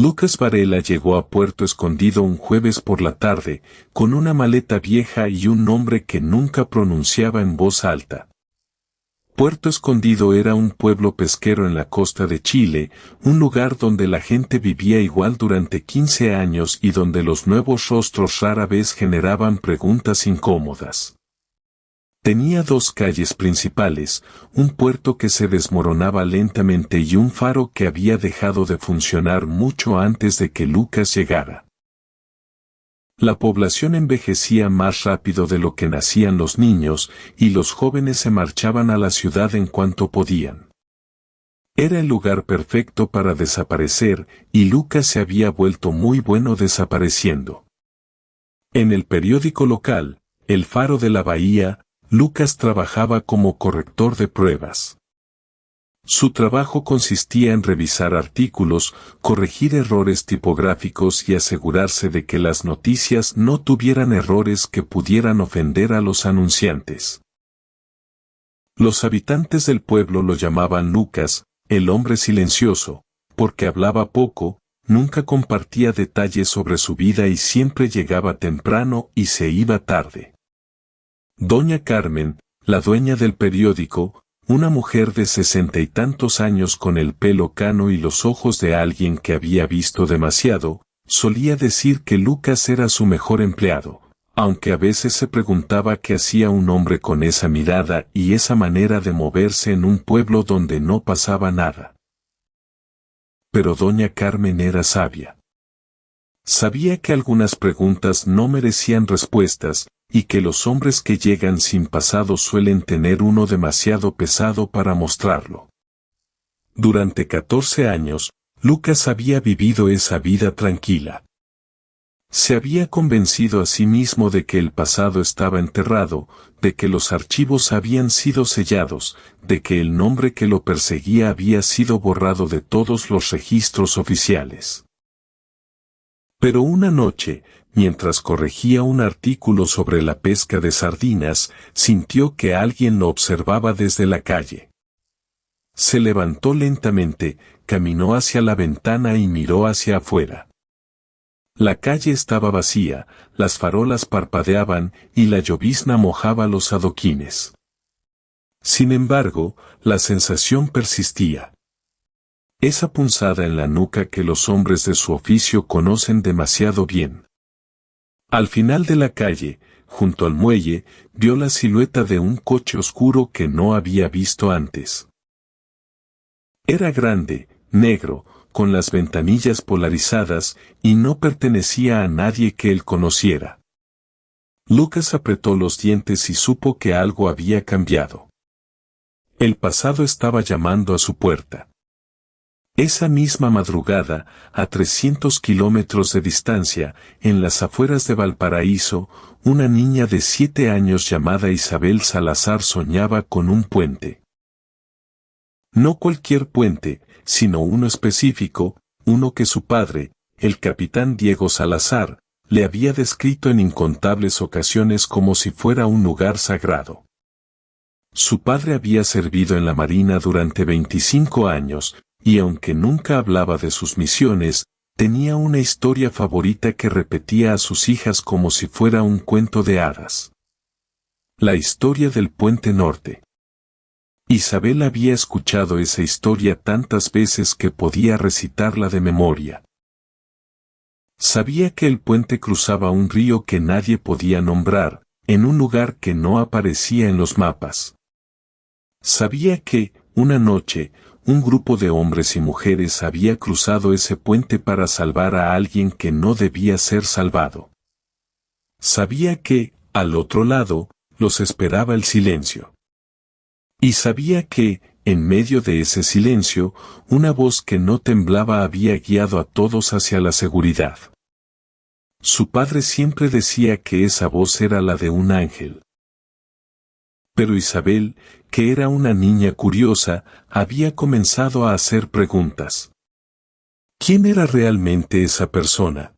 Lucas Varela llegó a Puerto Escondido un jueves por la tarde, con una maleta vieja y un nombre que nunca pronunciaba en voz alta. Puerto Escondido era un pueblo pesquero en la costa de Chile, un lugar donde la gente vivía igual durante 15 años y donde los nuevos rostros rara vez generaban preguntas incómodas. Tenía dos calles principales, un puerto que se desmoronaba lentamente y un faro que había dejado de funcionar mucho antes de que Lucas llegara. La población envejecía más rápido de lo que nacían los niños, y los jóvenes se marchaban a la ciudad en cuanto podían. Era el lugar perfecto para desaparecer, y Lucas se había vuelto muy bueno desapareciendo. En el periódico local, El Faro de la Bahía, Lucas trabajaba como corrector de pruebas. Su trabajo consistía en revisar artículos, corregir errores tipográficos y asegurarse de que las noticias no tuvieran errores que pudieran ofender a los anunciantes. Los habitantes del pueblo lo llamaban Lucas, el hombre silencioso, porque hablaba poco, nunca compartía detalles sobre su vida y siempre llegaba temprano y se iba tarde. Doña Carmen, la dueña del periódico, una mujer de 60 y tantos años con el pelo cano y los ojos de alguien que había visto demasiado, solía decir que Lucas era su mejor empleado, aunque a veces se preguntaba qué hacía un hombre con esa mirada y esa manera de moverse en un pueblo donde no pasaba nada. Pero doña Carmen era sabia. Sabía que algunas preguntas no merecían respuestas, y que los hombres que llegan sin pasado suelen tener uno demasiado pesado para mostrarlo. Durante 14 años, Lucas había vivido esa vida tranquila. Se había convencido a sí mismo de que el pasado estaba enterrado, de que los archivos habían sido sellados, de que el nombre que lo perseguía había sido borrado de todos los registros oficiales. Pero una noche, mientras corregía un artículo sobre la pesca de sardinas, sintió que alguien lo observaba desde la calle. Se levantó lentamente, caminó hacia la ventana y miró hacia afuera. La calle estaba vacía, las farolas parpadeaban y la llovizna mojaba los adoquines. Sin embargo, la sensación persistía. Esa punzada en la nuca que los hombres de su oficio conocen demasiado bien. Al final de la calle, junto al muelle, vio la silueta de un coche oscuro que no había visto antes. Era grande, negro, con las ventanillas polarizadas, y no pertenecía a nadie que él conociera. Lucas apretó los dientes y supo que algo había cambiado. El pasado estaba llamando a su puerta. Esa misma madrugada, a 300 kilómetros de distancia, en las afueras de Valparaíso, una niña de 7 años llamada Isabel Salazar soñaba con un puente. No cualquier puente, sino uno específico, uno que su padre, el capitán Diego Salazar, le había descrito en incontables ocasiones como si fuera un lugar sagrado. Su padre había servido en la Marina durante 25 años, y aunque nunca hablaba de sus misiones, tenía una historia favorita que repetía a sus hijas como si fuera un cuento de hadas. La historia del Puente Norte. Isabel había escuchado esa historia tantas veces que podía recitarla de memoria. Sabía que el puente cruzaba un río que nadie podía nombrar, en un lugar que no aparecía en los mapas. Sabía que, una noche, un grupo de hombres y mujeres había cruzado ese puente para salvar a alguien que no debía ser salvado. Sabía que, al otro lado, los esperaba el silencio. Y sabía que, en medio de ese silencio, una voz que no temblaba había guiado a todos hacia la seguridad. Su padre siempre decía que esa voz era la de un ángel. Pero Isabel, que era una niña curiosa, había comenzado a hacer preguntas. ¿Quién era realmente esa persona?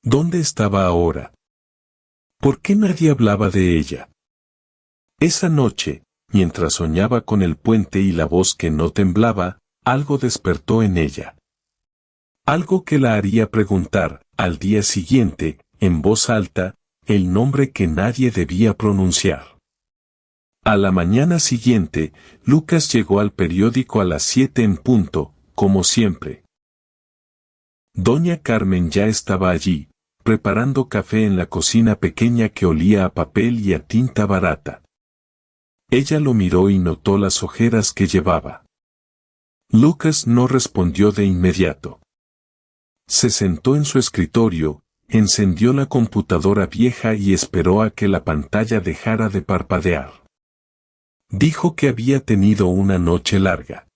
¿Dónde estaba ahora? ¿Por qué nadie hablaba de ella? Esa noche, mientras soñaba con el puente y la voz que no temblaba, algo despertó en ella. Algo que la haría preguntar, al día siguiente, en voz alta, el nombre que nadie debía pronunciar. A la mañana siguiente, Lucas llegó al periódico a las 7 en punto, como siempre. Doña Carmen ya estaba allí, preparando café en la cocina pequeña que olía a papel y a tinta barata. Ella lo miró y notó las ojeras que llevaba. Lucas no respondió de inmediato. Se sentó en su escritorio, encendió la computadora vieja y esperó a que la pantalla dejara de parpadear. Dijo que había tenido una noche larga.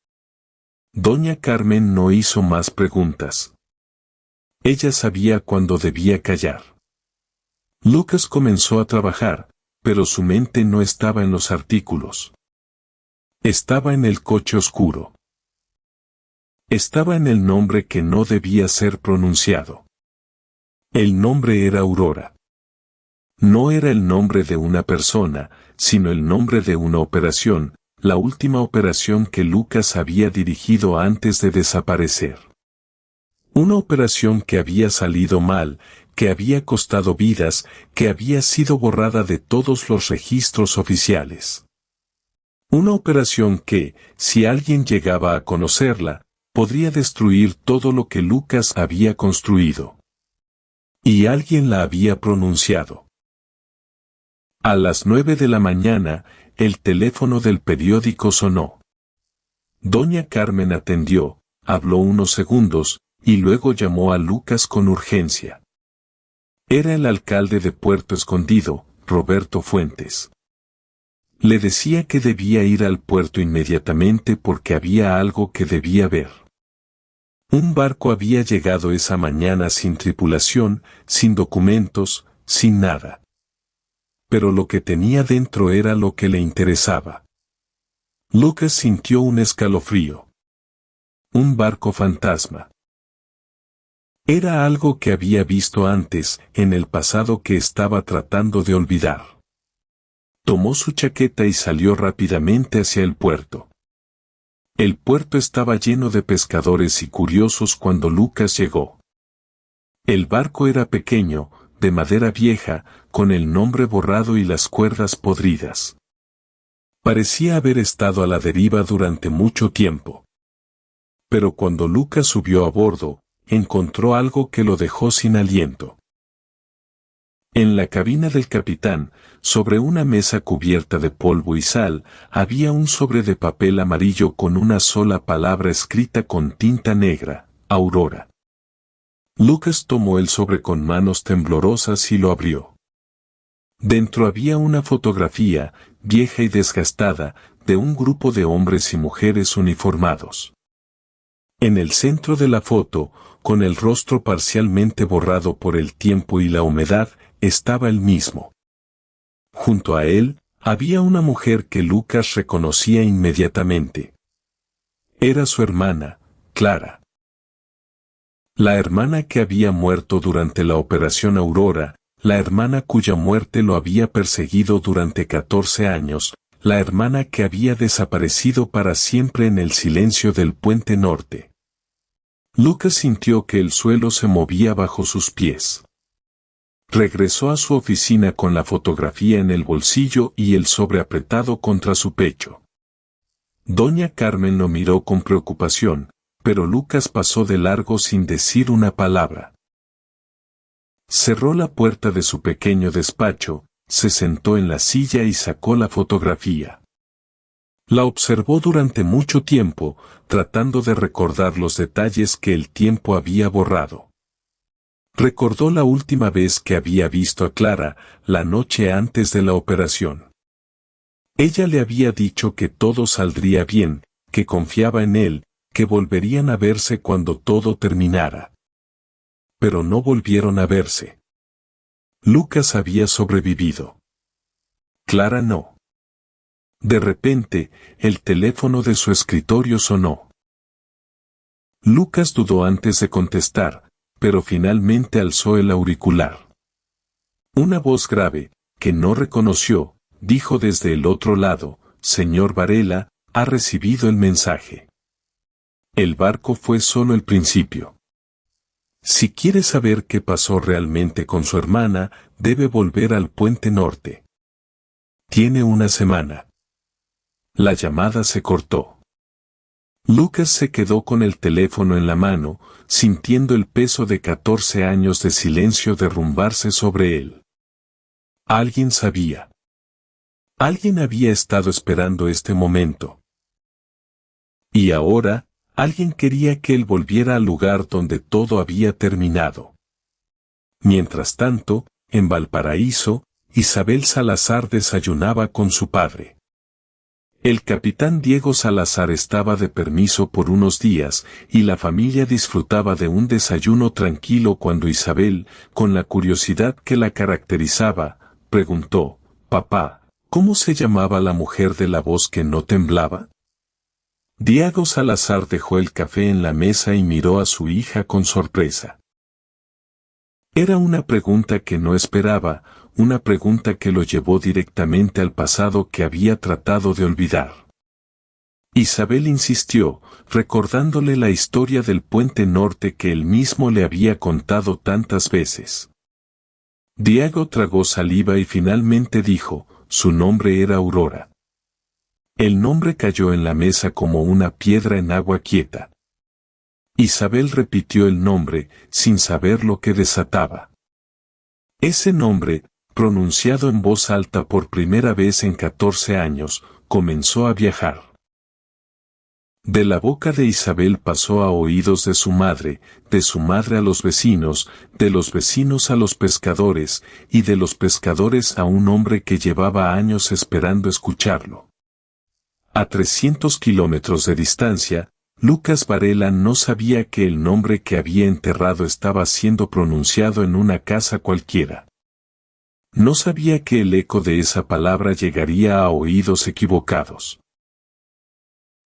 Doña Carmen no hizo más preguntas. Ella sabía cuándo debía callar. Lucas comenzó a trabajar, pero su mente no estaba en los artículos. Estaba en el coche oscuro. Estaba en el nombre que no debía ser pronunciado. El nombre era Aurora. No era el nombre de una persona, sino el nombre de una operación, la última operación que Lucas había dirigido antes de desaparecer. Una operación que había salido mal, que había costado vidas, que había sido borrada de todos los registros oficiales. Una operación que, si alguien llegaba a conocerla, podría destruir todo lo que Lucas había construido. Y alguien la había pronunciado. A las 9 de la mañana, el teléfono del periódico sonó. Doña Carmen atendió, habló unos segundos, y luego llamó a Lucas con urgencia. Era el alcalde de Puerto Escondido, Roberto Fuentes. Le decía que debía ir al puerto inmediatamente porque había algo que debía ver. Un barco había llegado esa mañana sin tripulación, sin documentos, sin nada. Pero lo que tenía dentro era lo que le interesaba. Lucas sintió un escalofrío. Un barco fantasma. Era algo que había visto antes, en el pasado que estaba tratando de olvidar. Tomó su chaqueta y salió rápidamente hacia el puerto. El puerto estaba lleno de pescadores y curiosos cuando Lucas llegó. El barco era pequeño, de madera vieja, con el nombre borrado y las cuerdas podridas. Parecía haber estado a la deriva durante mucho tiempo. Pero cuando Lucas subió a bordo, encontró algo que lo dejó sin aliento. En la cabina del capitán, sobre una mesa cubierta de polvo y sal, había un sobre de papel amarillo con una sola palabra escrita con tinta negra, Aurora. Lucas tomó el sobre con manos temblorosas y lo abrió. Dentro había una fotografía, vieja y desgastada, de un grupo de hombres y mujeres uniformados. En el centro de la foto, con el rostro parcialmente borrado por el tiempo y la humedad, estaba él mismo. Junto a él, había una mujer que Lucas reconocía inmediatamente. Era su hermana, Clara. La hermana que había muerto durante la Operación Aurora, la hermana cuya muerte lo había perseguido durante 14 años, la hermana que había desaparecido para siempre en el silencio del Puente Norte. Lucas sintió que el suelo se movía bajo sus pies. Regresó a su oficina con la fotografía en el bolsillo y el sobre apretado contra su pecho. Doña Carmen lo miró con preocupación, pero Lucas pasó de largo sin decir una palabra. Cerró la puerta de su pequeño despacho, se sentó en la silla y sacó la fotografía. La observó durante mucho tiempo, tratando de recordar los detalles que el tiempo había borrado. Recordó la última vez que había visto a Clara, la noche antes de la operación. Ella le había dicho que todo saldría bien, que confiaba en él, que volverían a verse cuando todo terminara. Pero no volvieron a verse. Lucas había sobrevivido. Clara no. De repente, el teléfono de su escritorio sonó. Lucas dudó antes de contestar, pero finalmente alzó el auricular. Una voz grave, que no reconoció, dijo desde el otro lado: «Señor Varela, ha recibido el mensaje». El barco fue solo el principio. Si quiere saber qué pasó realmente con su hermana, debe volver al Puente Norte. Tiene una semana. La llamada se cortó. Lucas se quedó con el teléfono en la mano, sintiendo el peso de 14 años de silencio derrumbarse sobre él. Alguien sabía. Alguien había estado esperando este momento. Y ahora, alguien quería que él volviera al lugar donde todo había terminado. Mientras tanto, en Valparaíso, Isabel Salazar desayunaba con su padre. El capitán Diego Salazar estaba de permiso por unos días, y la familia disfrutaba de un desayuno tranquilo cuando Isabel, con la curiosidad que la caracterizaba, preguntó: «Papá, ¿cómo se llamaba la mujer de la voz que no temblaba?». Diego Salazar dejó el café en la mesa y miró a su hija con sorpresa. Era una pregunta que no esperaba, una pregunta que lo llevó directamente al pasado que había tratado de olvidar. Isabel insistió, recordándole la historia del Puente Norte que él mismo le había contado tantas veces. Diego tragó saliva y finalmente dijo: «Su nombre era Aurora». El nombre cayó en la mesa como una piedra en agua quieta. Isabel repitió el nombre, sin saber lo que desataba. Ese nombre, pronunciado en voz alta por primera vez en 14 años, comenzó a viajar. De la boca de Isabel pasó a oídos de su madre a los vecinos, de los vecinos a los pescadores, y de los pescadores a un hombre que llevaba años esperando escucharlo. A 300 kilómetros de distancia, Lucas Varela no sabía que el nombre que había enterrado estaba siendo pronunciado en una casa cualquiera. No sabía que el eco de esa palabra llegaría a oídos equivocados.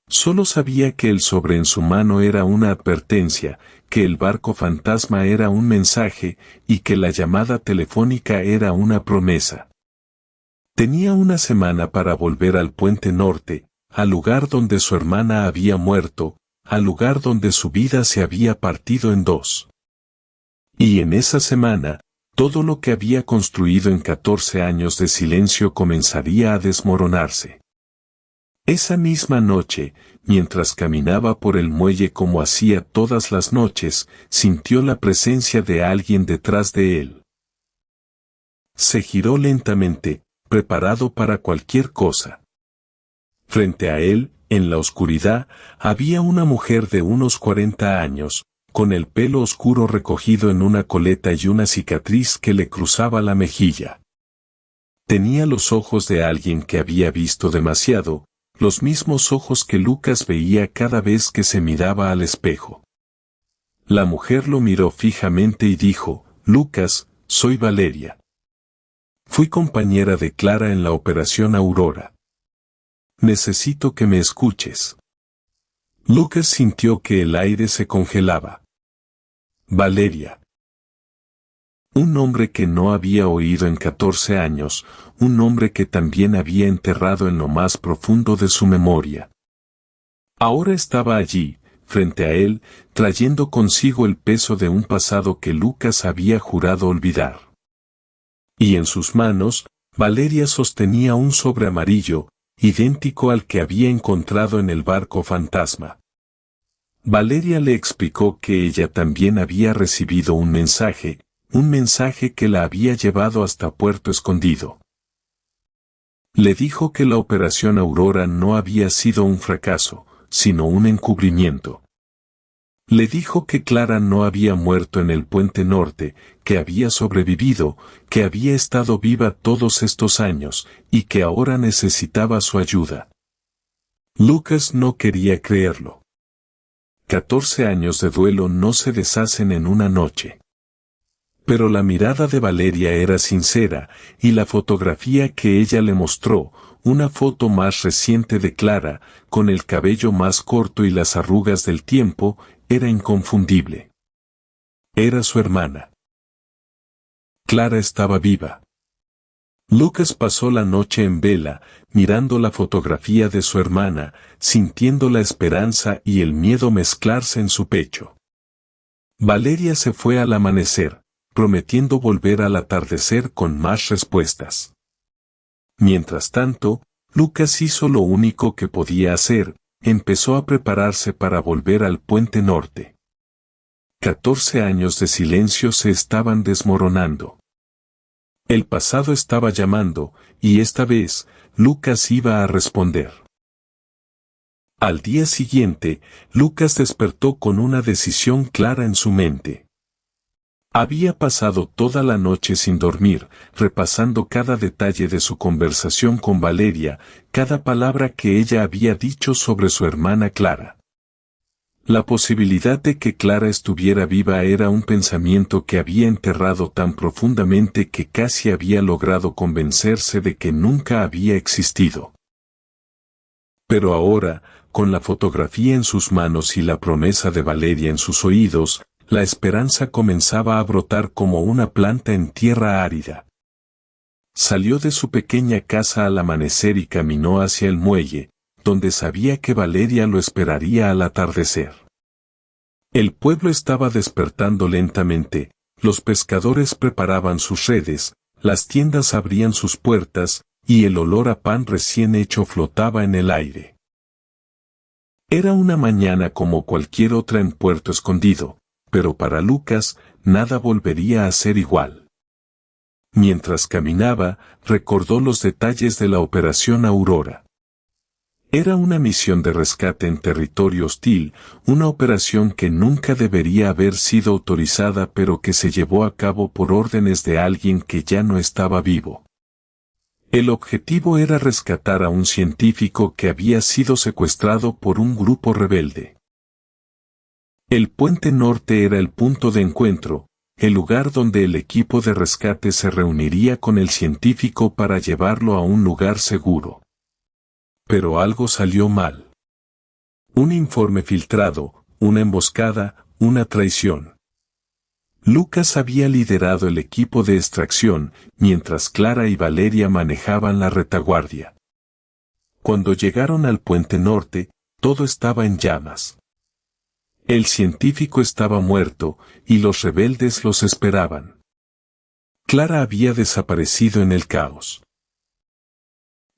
Solo sabía que el sobre en su mano era una advertencia, que el barco fantasma era un mensaje, y que la llamada telefónica era una promesa. Tenía una semana para volver al Puente Norte, al lugar donde su hermana había muerto, al lugar donde su vida se había partido en dos. Y en esa semana, todo lo que había construido en 14 años de silencio comenzaría a desmoronarse. Esa misma noche, mientras caminaba por el muelle como hacía todas las noches, sintió la presencia de alguien detrás de él. Se giró lentamente, preparado para cualquier cosa. Frente a él, en la oscuridad, había una mujer de unos 40 años, con el pelo oscuro recogido en una coleta y una cicatriz que le cruzaba la mejilla. Tenía los ojos de alguien que había visto demasiado, los mismos ojos que Lucas veía cada vez que se miraba al espejo. La mujer lo miró fijamente y dijo: «Lucas, soy Valeria. Fui compañera de Clara en la Operación Aurora. Necesito que me escuches». Lucas sintió que el aire se congelaba. Valeria. Un nombre que no había oído en 14 años, un nombre que también había enterrado en lo más profundo de su memoria. Ahora estaba allí, frente a él, trayendo consigo el peso de un pasado que Lucas había jurado olvidar. Y en sus manos, Valeria sostenía un sobre amarillo, idéntico al que había encontrado en el barco fantasma. Valeria le explicó que ella también había recibido un mensaje que la había llevado hasta Puerto Escondido. Le dijo que la Operación Aurora no había sido un fracaso, sino un encubrimiento. Le dijo que Clara no había muerto en el Puente Norte, que había sobrevivido, que había estado viva todos estos años, y que ahora necesitaba su ayuda. Lucas no quería creerlo. 14 años de duelo no se deshacen en una noche. Pero la mirada de Valeria era sincera, y la fotografía que ella le mostró, una foto más reciente de Clara, con el cabello más corto y las arrugas del tiempo, era inconfundible. Era su hermana. Clara estaba viva. Lucas pasó la noche en vela, mirando la fotografía de su hermana, sintiendo la esperanza y el miedo mezclarse en su pecho. Valeria se fue al amanecer, prometiendo volver al atardecer con más respuestas. Mientras tanto, Lucas hizo lo único que podía hacer, empezó a prepararse para volver al Puente Norte. 14 años de silencio se estaban desmoronando. El pasado estaba llamando, y esta vez, Lucas iba a responder. Al día siguiente, Lucas despertó con una decisión clara en su mente. Había pasado toda la noche sin dormir, repasando cada detalle de su conversación con Valeria, cada palabra que ella había dicho sobre su hermana Clara. La posibilidad de que Clara estuviera viva era un pensamiento que había enterrado tan profundamente que casi había logrado convencerse de que nunca había existido. Pero ahora, con la fotografía en sus manos y la promesa de Valeria en sus oídos, la esperanza comenzaba a brotar como una planta en tierra árida. Salió de su pequeña casa al amanecer y caminó hacia el muelle, donde sabía que Valeria lo esperaría al atardecer. El pueblo estaba despertando lentamente, los pescadores preparaban sus redes, las tiendas abrían sus puertas, y el olor a pan recién hecho flotaba en el aire. Era una mañana como cualquier otra en Puerto Escondido, pero para Lucas, nada volvería a ser igual. Mientras caminaba, recordó los detalles de la Operación Aurora. Era una misión de rescate en territorio hostil, una operación que nunca debería haber sido autorizada pero que se llevó a cabo por órdenes de alguien que ya no estaba vivo. El objetivo era rescatar a un científico que había sido secuestrado por un grupo rebelde. El Puente Norte era el punto de encuentro, el lugar donde el equipo de rescate se reuniría con el científico para llevarlo a un lugar seguro. Pero algo salió mal. Un informe filtrado, una emboscada, una traición. Lucas había liderado el equipo de extracción, mientras Clara y Valeria manejaban la retaguardia. Cuando llegaron al Puente Norte, todo estaba en llamas. El científico estaba muerto, y los rebeldes los esperaban. Clara había desaparecido en el caos.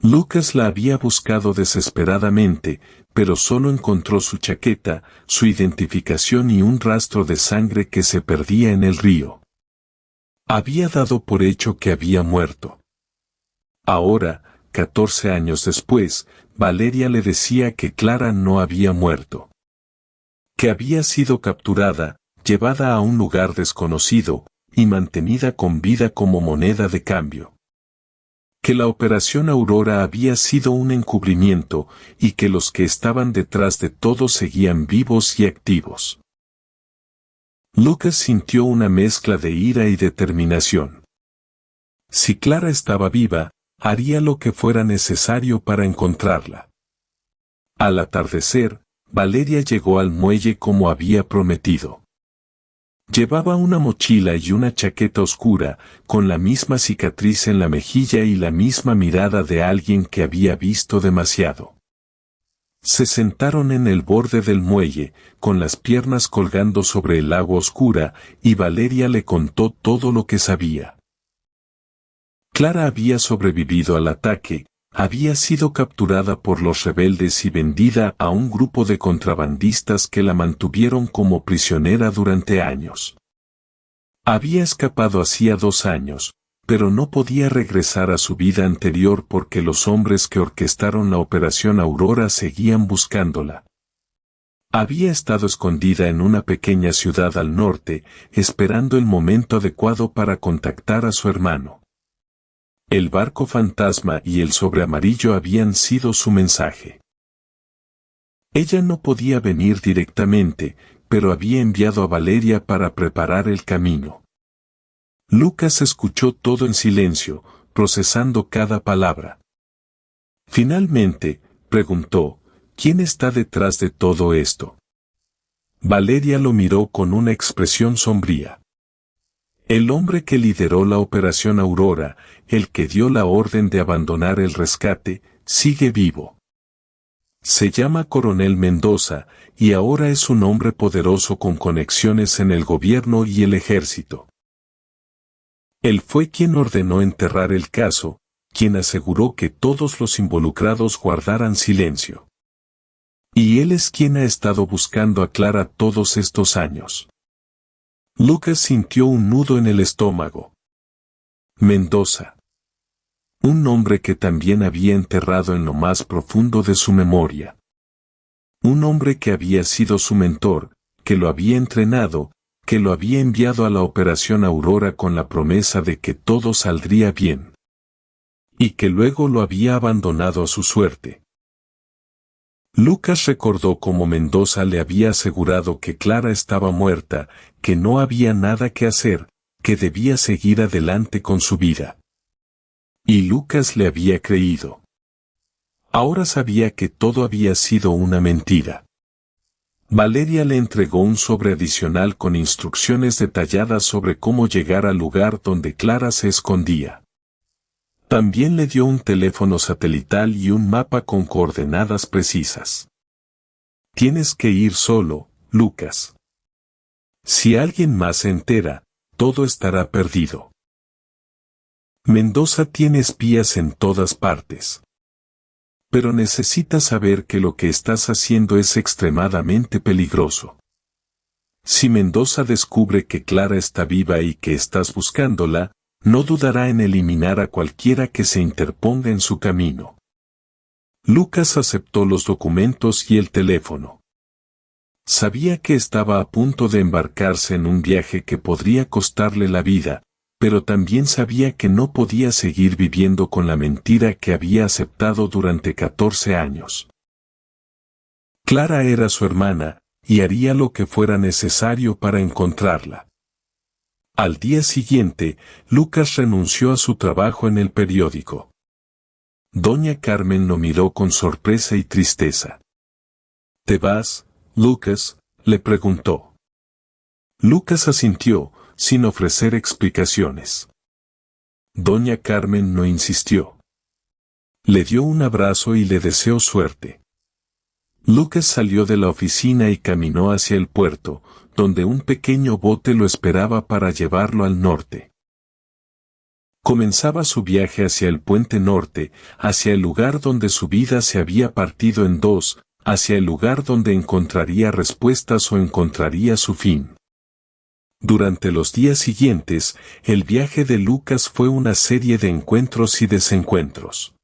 Lucas la había buscado desesperadamente, pero solo encontró su chaqueta, su identificación y un rastro de sangre que se perdía en el río. Había dado por hecho que había muerto. Ahora, 14 años después, Valeria le decía que Clara no había muerto. Que había sido capturada, llevada a un lugar desconocido, y mantenida con vida como moneda de cambio. Que la Operación Aurora había sido un encubrimiento, y que los que estaban detrás de todo seguían vivos y activos. Lucas sintió una mezcla de ira y determinación. Si Clara estaba viva, haría lo que fuera necesario para encontrarla. Al atardecer, Valeria llegó al muelle como había prometido. Llevaba una mochila y una chaqueta oscura, con la misma cicatriz en la mejilla y la misma mirada de alguien que había visto demasiado. Se sentaron en el borde del muelle, con las piernas colgando sobre el agua oscura, y Valeria le contó todo lo que sabía. Clara había sobrevivido al ataque, había sido capturada por los rebeldes y vendida a un grupo de contrabandistas que la mantuvieron como prisionera durante años. Había escapado hacía 2 años, pero no podía regresar a su vida anterior porque los hombres que orquestaron la Operación Aurora seguían buscándola. Había estado escondida en una pequeña ciudad al norte, esperando el momento adecuado para contactar a su hermano. El barco fantasma y el sobre amarillo habían sido su mensaje. Ella no podía venir directamente, pero había enviado a Valeria para preparar el camino. Lucas escuchó todo en silencio, procesando cada palabra. Finalmente, preguntó, ¿quién está detrás de todo esto? Valeria lo miró con una expresión sombría. El hombre que lideró la Operación Aurora, el que dio la orden de abandonar el rescate, sigue vivo. Se llama Coronel Mendoza, y ahora es un hombre poderoso con conexiones en el gobierno y el ejército. Él fue quien ordenó enterrar el caso, quien aseguró que todos los involucrados guardaran silencio. Y él es quien ha estado buscando a Clara todos estos años. Lucas sintió un nudo en el estómago. Mendoza. Un nombre que también había enterrado en lo más profundo de su memoria. Un hombre que había sido su mentor, que lo había entrenado, que lo había enviado a la Operación Aurora con la promesa de que todo saldría bien. Y que luego lo había abandonado a su suerte. Lucas recordó cómo Mendoza le había asegurado que Clara estaba muerta, que no había nada que hacer, que debía seguir adelante con su vida. Y Lucas le había creído. Ahora sabía que todo había sido una mentira. Valeria le entregó un sobre adicional con instrucciones detalladas sobre cómo llegar al lugar donde Clara se escondía. También le dio un teléfono satelital y un mapa con coordenadas precisas. Tienes que ir solo, Lucas. Si alguien más se entera, todo estará perdido. Mendoza tiene espías en todas partes. Pero necesitas saber que lo que estás haciendo es extremadamente peligroso. Si Mendoza descubre que Clara está viva y que estás buscándola, no dudará en eliminar a cualquiera que se interponga en su camino. Lucas aceptó los documentos y el teléfono. Sabía que estaba a punto de embarcarse en un viaje que podría costarle la vida, pero también sabía que no podía seguir viviendo con la mentira que había aceptado durante 14 años. Clara era su hermana, y haría lo que fuera necesario para encontrarla. Al día siguiente, Lucas renunció a su trabajo en el periódico. Doña Carmen lo miró con sorpresa y tristeza. ¿Te vas, Lucas?, le preguntó. Lucas asintió, sin ofrecer explicaciones. Doña Carmen no insistió. Le dio un abrazo y le deseó suerte. Lucas salió de la oficina y caminó hacia el puerto, donde un pequeño bote lo esperaba para llevarlo al norte. Comenzaba su viaje hacia el puente norte, hacia el lugar donde su vida se había partido en dos, hacia el lugar donde encontraría respuestas o encontraría su fin. Durante los días siguientes, el viaje de Lucas fue una serie de encuentros y desencuentros.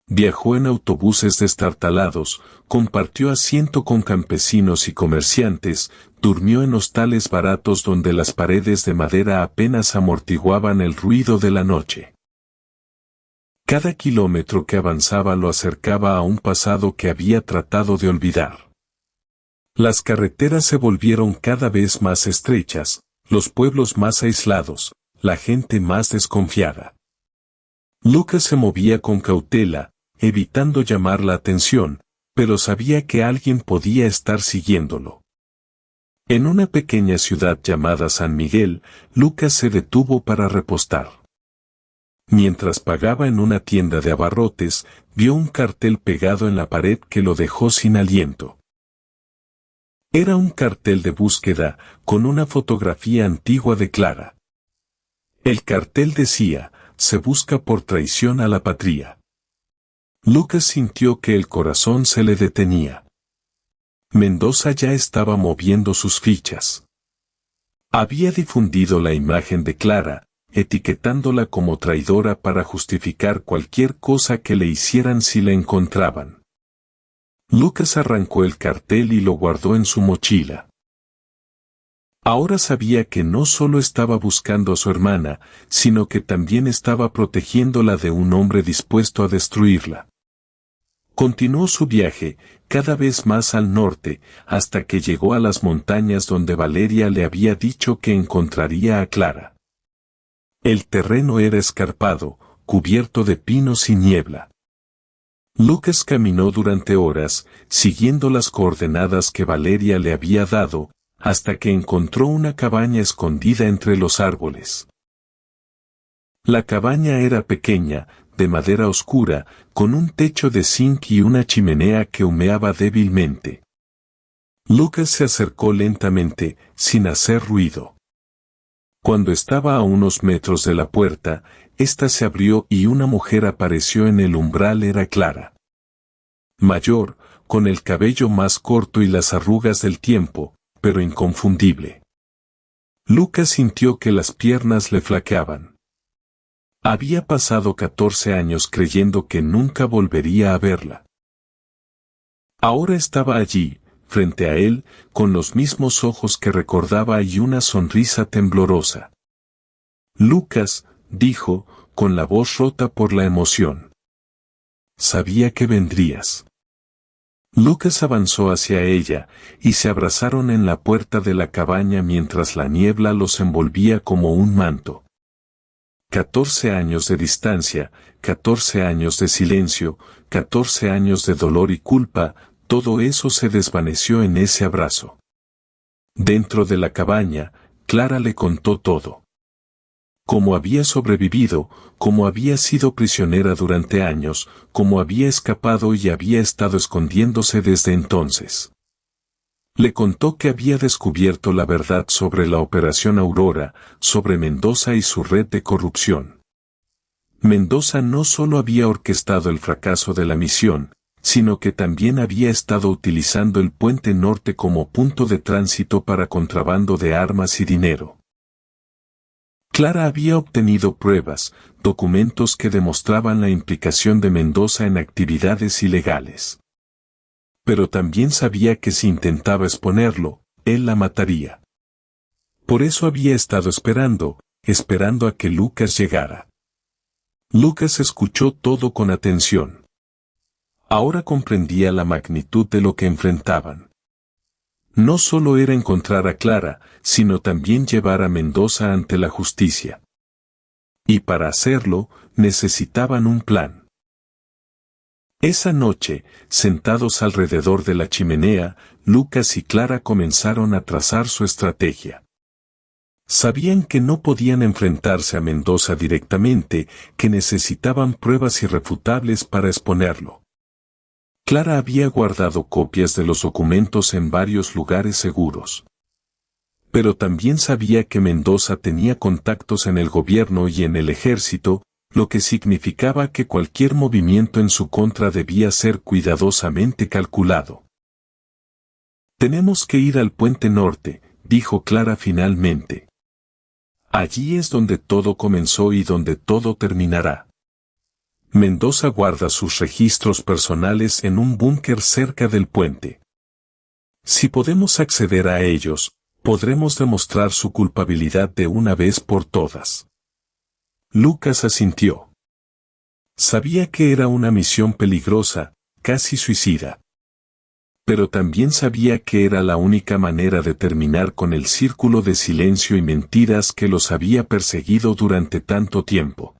Viajó en autobuses destartalados, compartió asiento con campesinos y comerciantes, durmió en hostales baratos donde las paredes de madera apenas amortiguaban el ruido de la noche. Cada kilómetro que avanzaba lo acercaba a un pasado que había tratado de olvidar. Las carreteras se volvieron cada vez más estrechas, los pueblos más aislados, la gente más desconfiada. Lucas se movía con cautela, evitando llamar la atención, pero sabía que alguien podía estar siguiéndolo. En una pequeña ciudad llamada San Miguel, Lucas se detuvo para repostar. Mientras pagaba en una tienda de abarrotes, vio un cartel pegado en la pared que lo dejó sin aliento. Era un cartel de búsqueda, con una fotografía antigua de Clara. El cartel decía, se busca por traición a la patria. Lucas sintió que el corazón se le detenía. Mendoza ya estaba moviendo sus fichas. Había difundido la imagen de Clara, etiquetándola como traidora para justificar cualquier cosa que le hicieran si la encontraban. Lucas arrancó el cartel y lo guardó en su mochila. Ahora sabía que no solo estaba buscando a su hermana, sino que también estaba protegiéndola de un hombre dispuesto a destruirla. Continuó su viaje, cada vez más al norte, hasta que llegó a las montañas donde Valeria le había dicho que encontraría a Clara. El terreno era escarpado, cubierto de pinos y niebla. Lucas caminó durante horas, siguiendo las coordenadas que Valeria le había dado, hasta que encontró una cabaña escondida entre los árboles. La cabaña era pequeña, de madera oscura, con un techo de zinc y una chimenea que humeaba débilmente. Lucas se acercó lentamente, sin hacer ruido. Cuando estaba a unos metros de la puerta, ésta se abrió y una mujer apareció en el umbral. Era Clara. Mayor, con el cabello más corto y las arrugas del tiempo, pero inconfundible. Lucas sintió que las piernas le flaqueaban. Había pasado 14 años creyendo que nunca volvería a verla. Ahora estaba allí, frente a él, con los mismos ojos que recordaba y una sonrisa temblorosa. Lucas, dijo, con la voz rota por la emoción. Sabía que vendrías. Lucas avanzó hacia ella, y se abrazaron en la puerta de la cabaña mientras la niebla los envolvía como un manto. 14 años de distancia, 14 años de silencio, 14 años de dolor y culpa, todo eso se desvaneció en ese abrazo. Dentro de la cabaña, Clara le contó todo. Cómo había sobrevivido, cómo había sido prisionera durante años, cómo había escapado y había estado escondiéndose desde entonces. Le contó que había descubierto la verdad sobre la Operación Aurora, sobre Mendoza y su red de corrupción. Mendoza no solo había orquestado el fracaso de la misión, sino que también había estado utilizando el Puente Norte como punto de tránsito para contrabando de armas y dinero. Clara había obtenido pruebas, documentos que demostraban la implicación de Mendoza en actividades ilegales. Pero también sabía que si intentaba exponerlo, él la mataría. Por eso había estado esperando a que Lucas llegara. Lucas escuchó todo con atención. Ahora comprendía la magnitud de lo que enfrentaban. No solo era encontrar a Clara, sino también llevar a Mendoza ante la justicia. Y para hacerlo, necesitaban un plan. Esa noche, sentados alrededor de la chimenea, Lucas y Clara comenzaron a trazar su estrategia. Sabían que no podían enfrentarse a Mendoza directamente, que necesitaban pruebas irrefutables para exponerlo. Clara había guardado copias de los documentos en varios lugares seguros. Pero también sabía que Mendoza tenía contactos en el gobierno y en el ejército, lo que significaba que cualquier movimiento en su contra debía ser cuidadosamente calculado. Tenemos que ir al Puente Norte, dijo Clara finalmente. Allí es donde todo comenzó y donde todo terminará. Mendoza guarda sus registros personales en un búnker cerca del puente. Si podemos acceder a ellos, podremos demostrar su culpabilidad de una vez por todas. Lucas asintió. Sabía que era una misión peligrosa, casi suicida. Pero también sabía que era la única manera de terminar con el círculo de silencio y mentiras que los había perseguido durante tanto tiempo.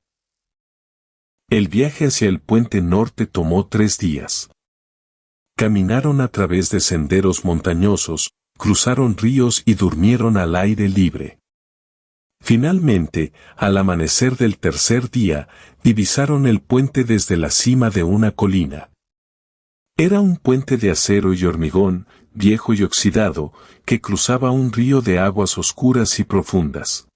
El viaje hacia el Puente Norte tomó 3 días. Caminaron a través de senderos montañosos, cruzaron ríos y durmieron al aire libre. Finalmente, al amanecer del tercer día, divisaron el puente desde la cima de una colina. Era un puente de acero y hormigón, viejo y oxidado, que cruzaba un río de aguas oscuras y profundas.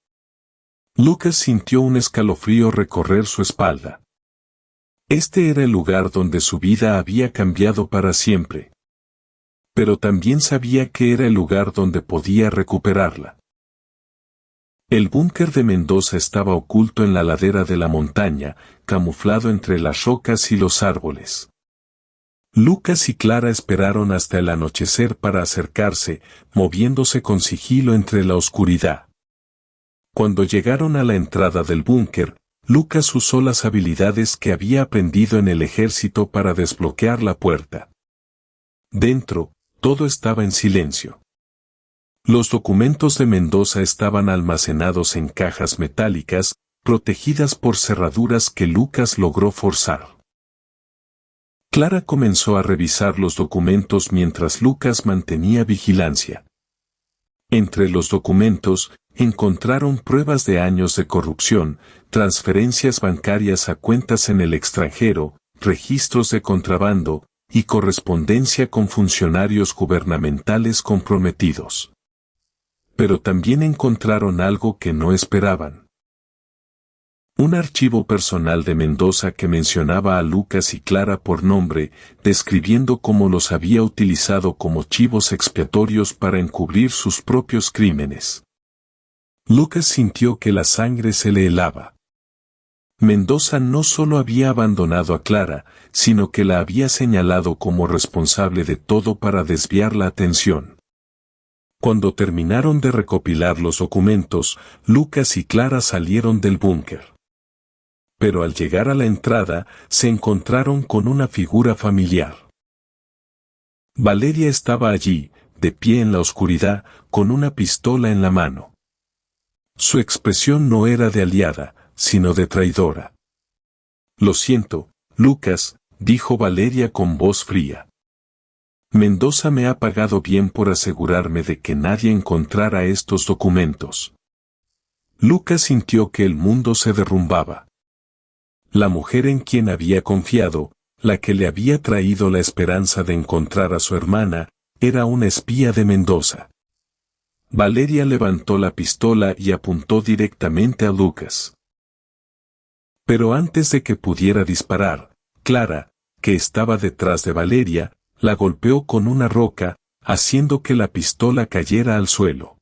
Lucas sintió un escalofrío recorrer su espalda. Este era el lugar donde su vida había cambiado para siempre. Pero también sabía que era el lugar donde podía recuperarla. El búnker de Mendoza estaba oculto en la ladera de la montaña, camuflado entre las rocas y los árboles. Lucas y Clara esperaron hasta el anochecer para acercarse, moviéndose con sigilo entre la oscuridad. Cuando llegaron a la entrada del búnker, Lucas usó las habilidades que había aprendido en el ejército para desbloquear la puerta. Dentro, todo estaba en silencio. Los documentos de Mendoza estaban almacenados en cajas metálicas, protegidas por cerraduras que Lucas logró forzar. Clara comenzó a revisar los documentos mientras Lucas mantenía vigilancia. Entre los documentos, encontraron pruebas de años de corrupción, transferencias bancarias a cuentas en el extranjero, registros de contrabando, y correspondencia con funcionarios gubernamentales comprometidos. Pero también encontraron algo que no esperaban. Un archivo personal de Mendoza que mencionaba a Lucas y Clara por nombre, describiendo cómo los había utilizado como chivos expiatorios para encubrir sus propios crímenes. Lucas sintió que la sangre se le helaba. Mendoza no solo había abandonado a Clara, sino que la había señalado como responsable de todo para desviar la atención. Cuando terminaron de recopilar los documentos, Lucas y Clara salieron del búnker. Pero al llegar a la entrada, se encontraron con una figura familiar. Valeria estaba allí, de pie en la oscuridad, con una pistola en la mano. Su expresión no era de aliada, sino de traidora. «Lo siento, Lucas», dijo Valeria con voz fría. «Mendoza me ha pagado bien por asegurarme de que nadie encontrara estos documentos». Lucas sintió que el mundo se derrumbaba. La mujer en quien había confiado, la que le había traído la esperanza de encontrar a su hermana, era una espía de Mendoza. Valeria levantó la pistola y apuntó directamente a Lucas. Pero antes de que pudiera disparar, Clara, que estaba detrás de Valeria, la golpeó con una roca, haciendo que la pistola cayera al suelo.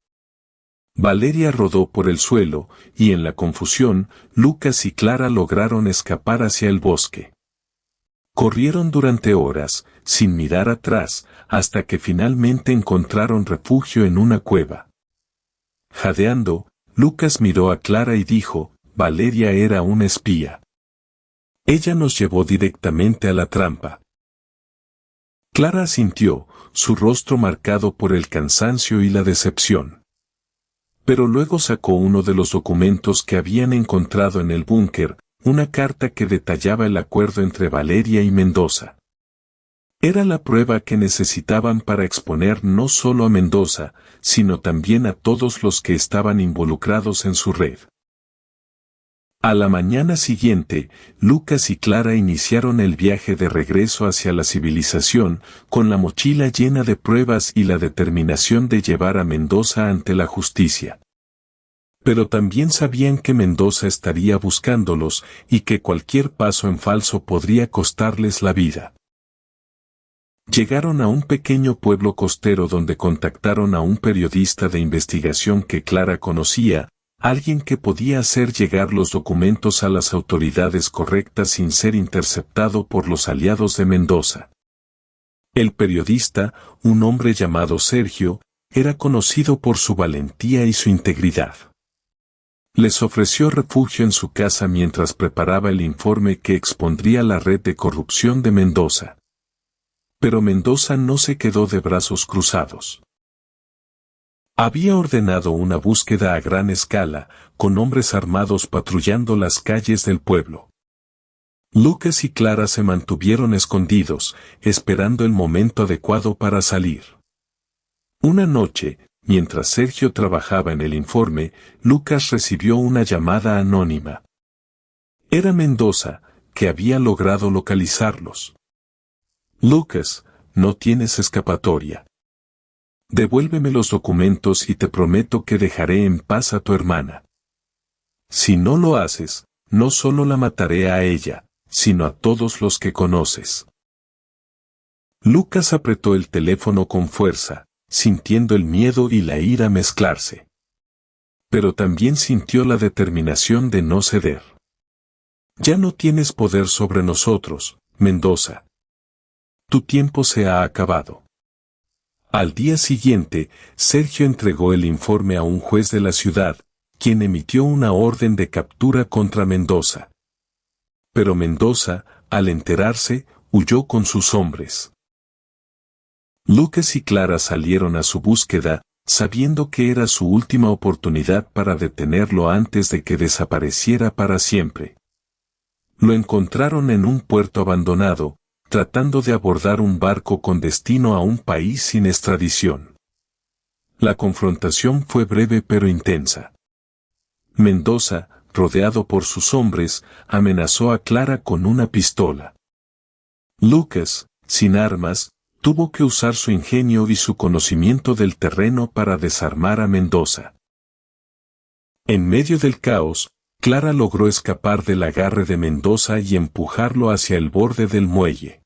Valeria rodó por el suelo, y en la confusión, Lucas y Clara lograron escapar hacia el bosque. Corrieron durante horas, sin mirar atrás, hasta que finalmente encontraron refugio en una cueva. Jadeando, Lucas miró a Clara y dijo: «Valeria era una espía. Ella nos llevó directamente a la trampa». Clara asintió, su rostro marcado por el cansancio y la decepción. Pero luego sacó uno de los documentos que habían encontrado en el búnker, una carta que detallaba el acuerdo entre Valeria y Mendoza. Era la prueba que necesitaban para exponer no solo a Mendoza, sino también a todos los que estaban involucrados en su red. A la mañana siguiente, Lucas y Clara iniciaron el viaje de regreso hacia la civilización, con la mochila llena de pruebas y la determinación de llevar a Mendoza ante la justicia. Pero también sabían que Mendoza estaría buscándolos y que cualquier paso en falso podría costarles la vida. Llegaron a un pequeño pueblo costero donde contactaron a un periodista de investigación que Clara conocía, alguien que podía hacer llegar los documentos a las autoridades correctas sin ser interceptado por los aliados de Mendoza. El periodista, un hombre llamado Sergio, era conocido por su valentía y su integridad. Les ofreció refugio en su casa mientras preparaba el informe que expondría la red de corrupción de Mendoza. Pero Mendoza no se quedó de brazos cruzados. Había ordenado una búsqueda a gran escala, con hombres armados patrullando las calles del pueblo. Lucas y Clara se mantuvieron escondidos, esperando el momento adecuado para salir. Una noche, mientras Sergio trabajaba en el informe, Lucas recibió una llamada anónima. Era Mendoza, que había logrado localizarlos. «Lucas, no tienes escapatoria. Devuélveme los documentos y te prometo que dejaré en paz a tu hermana. Si no lo haces, no solo la mataré a ella, sino a todos los que conoces». Lucas apretó el teléfono con fuerza, sintiendo el miedo y la ira mezclarse. Pero también sintió la determinación de no ceder. «Ya no tienes poder sobre nosotros, Mendoza. Tu tiempo se ha acabado». Al día siguiente, Sergio entregó el informe a un juez de la ciudad, quien emitió una orden de captura contra Mendoza. Pero Mendoza, al enterarse, huyó con sus hombres. Lucas y Clara salieron a su búsqueda, sabiendo que era su última oportunidad para detenerlo antes de que desapareciera para siempre. Lo encontraron en un puerto abandonado, tratando de abordar un barco con destino a un país sin extradición. La confrontación fue breve pero intensa. Mendoza, rodeado por sus hombres, amenazó a Clara con una pistola. Lucas, sin armas, tuvo que usar su ingenio y su conocimiento del terreno para desarmar a Mendoza. En medio del caos, Clara logró escapar del agarre de Mendoza y empujarlo hacia el borde del muelle.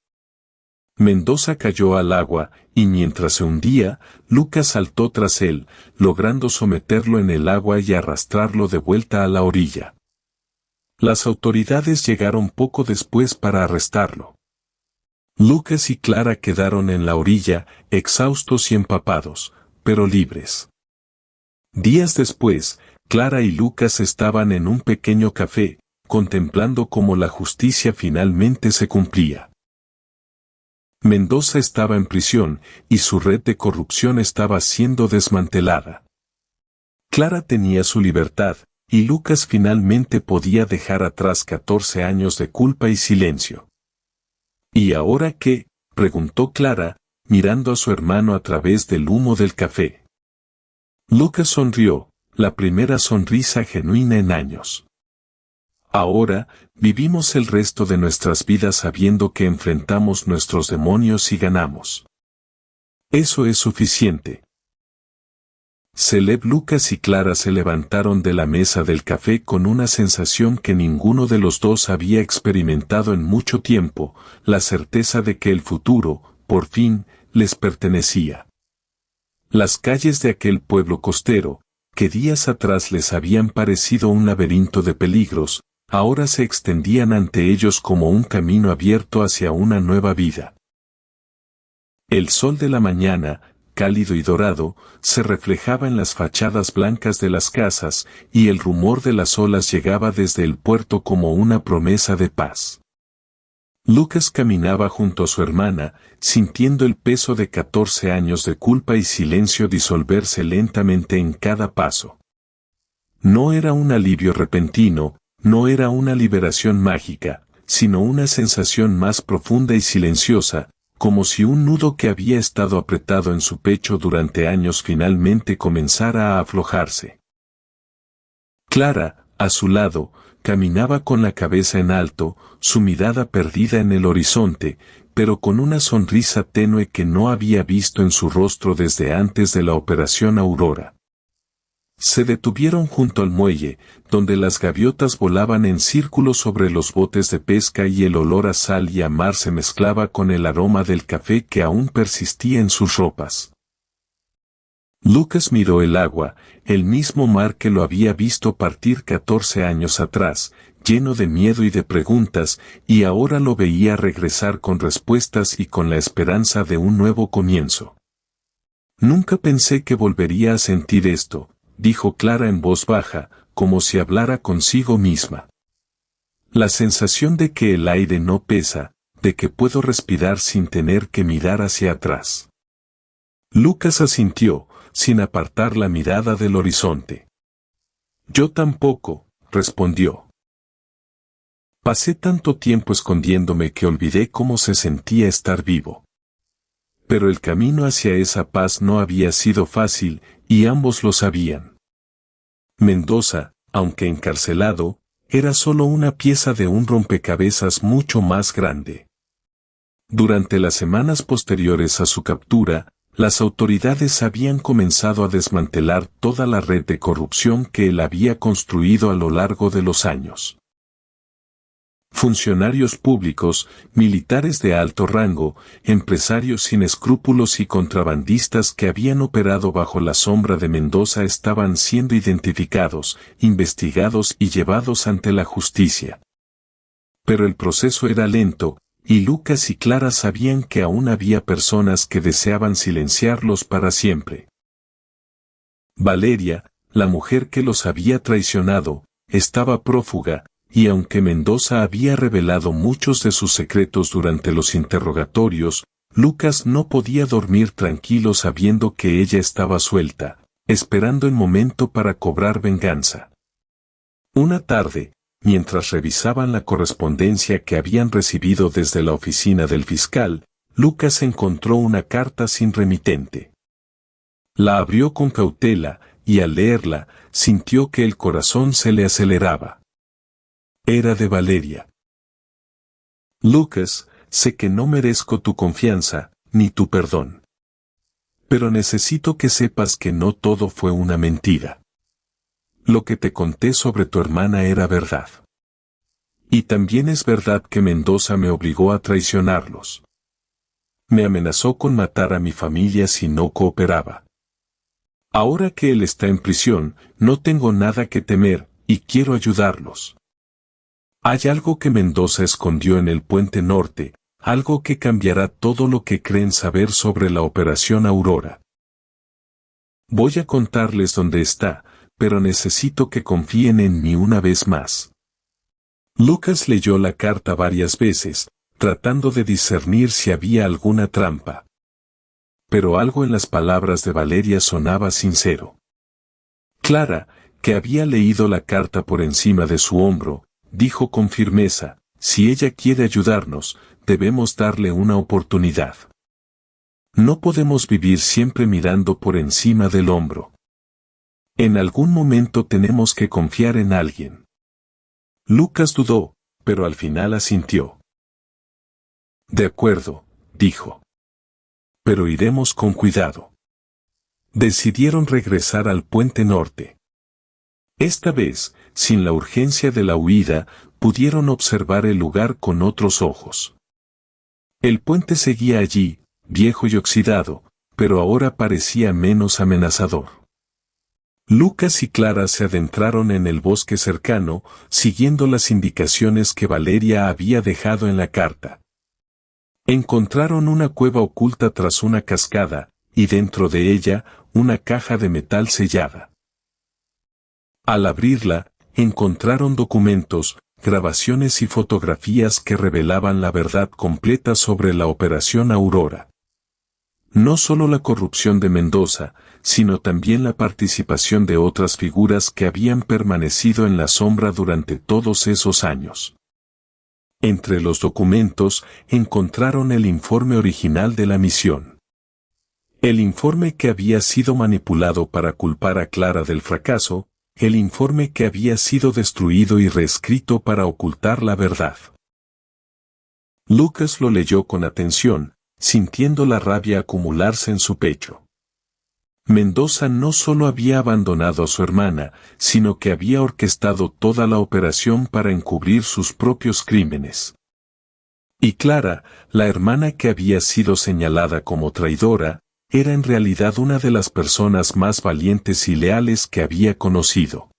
Mendoza cayó al agua, y mientras se hundía, Lucas saltó tras él, logrando someterlo en el agua y arrastrarlo de vuelta a la orilla. Las autoridades llegaron poco después para arrestarlo. Lucas y Clara quedaron en la orilla, exhaustos y empapados, pero libres. Días después, Clara y Lucas estaban en un pequeño café, contemplando cómo la justicia finalmente se cumplía. Mendoza estaba en prisión, y su red de corrupción estaba siendo desmantelada. Clara tenía su libertad, y Lucas finalmente podía dejar atrás 14 años de culpa y silencio. ¿Y ahora qué?, preguntó Clara, mirando a su hermano a través del humo del café. Lucas sonrió, la primera sonrisa genuina en años. Ahora, vivimos el resto de nuestras vidas sabiendo que enfrentamos nuestros demonios y ganamos. Eso es suficiente. Caleb, Lucas y Clara se levantaron de la mesa del café con una sensación que ninguno de los dos había experimentado en mucho tiempo, la certeza de que el futuro, por fin, les pertenecía. Las calles de aquel pueblo costero, que días atrás les habían parecido un laberinto de peligros, ahora se extendían ante ellos como un camino abierto hacia una nueva vida. El sol de la mañana, cálido y dorado, se reflejaba en las fachadas blancas de las casas, y el rumor de las olas llegaba desde el puerto como una promesa de paz. Lucas caminaba junto a su hermana, sintiendo el peso de 14 años de culpa y silencio disolverse lentamente en cada paso. No era un alivio repentino, no era una liberación mágica, sino una sensación más profunda y silenciosa, como si un nudo que había estado apretado en su pecho durante años finalmente comenzara a aflojarse. Clara, a su lado, caminaba con la cabeza en alto, su mirada perdida en el horizonte, pero con una sonrisa tenue que no había visto en su rostro desde antes de la Operación Aurora. Se detuvieron junto al muelle, donde las gaviotas volaban en círculos sobre los botes de pesca y el olor a sal y a mar se mezclaba con el aroma del café que aún persistía en sus ropas. Lucas miró el agua, el mismo mar que lo había visto partir 14 años atrás, lleno de miedo y de preguntas, y ahora lo veía regresar con respuestas y con la esperanza de un nuevo comienzo. Nunca pensé que volvería a sentir esto, dijo Clara en voz baja, como si hablara consigo misma. La sensación de que el aire no pesa, de que puedo respirar sin tener que mirar hacia atrás. Lucas asintió, sin apartar la mirada del horizonte. Yo tampoco, respondió. Pasé tanto tiempo escondiéndome que olvidé cómo se sentía estar vivo. Pero el camino hacia esa paz no había sido fácil, y ambos lo sabían. Mendoza, aunque encarcelado, era solo una pieza de un rompecabezas mucho más grande. Durante las semanas posteriores a su captura, las autoridades habían comenzado a desmantelar toda la red de corrupción que él había construido a lo largo de los años. Funcionarios públicos, militares de alto rango, empresarios sin escrúpulos y contrabandistas que habían operado bajo la sombra de Mendoza estaban siendo identificados, investigados y llevados ante la justicia. Pero el proceso era lento, y Lucas y Clara sabían que aún había personas que deseaban silenciarlos para siempre. Valeria, la mujer que los había traicionado, estaba prófuga, y aunque Mendoza había revelado muchos de sus secretos durante los interrogatorios, Lucas no podía dormir tranquilo sabiendo que ella estaba suelta, esperando el momento para cobrar venganza. Una tarde, mientras revisaban la correspondencia que habían recibido desde la oficina del fiscal, Lucas encontró una carta sin remitente. La abrió con cautela, y al leerla, sintió que el corazón se le aceleraba. Era de Valeria. Lucas, sé que no merezco tu confianza, ni tu perdón. Pero necesito que sepas que no todo fue una mentira. Lo que te conté sobre tu hermana era verdad. Y también es verdad que Mendoza me obligó a traicionarlos. Me amenazó con matar a mi familia si no cooperaba. Ahora que él está en prisión, no tengo nada que temer, y quiero ayudarlos. Hay algo que Mendoza escondió en el Puente Norte, algo que cambiará todo lo que creen saber sobre la Operación Aurora. Voy a contarles dónde está, pero necesito que confíen en mí una vez más. Lucas leyó la carta varias veces, tratando de discernir si había alguna trampa. Pero algo en las palabras de Valeria sonaba sincero. Clara, que había leído la carta por encima de su hombro, dijo con firmeza, si ella quiere ayudarnos, debemos darle una oportunidad. No podemos vivir siempre mirando por encima del hombro. En algún momento tenemos que confiar en alguien. Lucas dudó, pero al final asintió. De acuerdo, dijo. Pero iremos con cuidado. Decidieron regresar al Puente Norte. Esta vez, sin la urgencia de la huida, pudieron observar el lugar con otros ojos. El puente seguía allí, viejo y oxidado, pero ahora parecía menos amenazador. Lucas y Clara se adentraron en el bosque cercano, siguiendo las indicaciones que Valeria había dejado en la carta. Encontraron una cueva oculta tras una cascada, y dentro de ella, una caja de metal sellada. Al abrirla, encontraron documentos, grabaciones y fotografías que revelaban la verdad completa sobre la Operación Aurora. No solo la corrupción de Mendoza, sino también la participación de otras figuras que habían permanecido en la sombra durante todos esos años. Entre los documentos, encontraron el informe original de la misión. El informe que había sido manipulado para culpar a Clara del fracaso, el informe que había sido destruido y reescrito para ocultar la verdad. Lucas lo leyó con atención, sintiendo la rabia acumularse en su pecho. Mendoza no solo había abandonado a su hermana, sino que había orquestado toda la operación para encubrir sus propios crímenes. Y Clara, la hermana que había sido señalada como traidora, era en realidad una de las personas más valientes y leales que había conocido.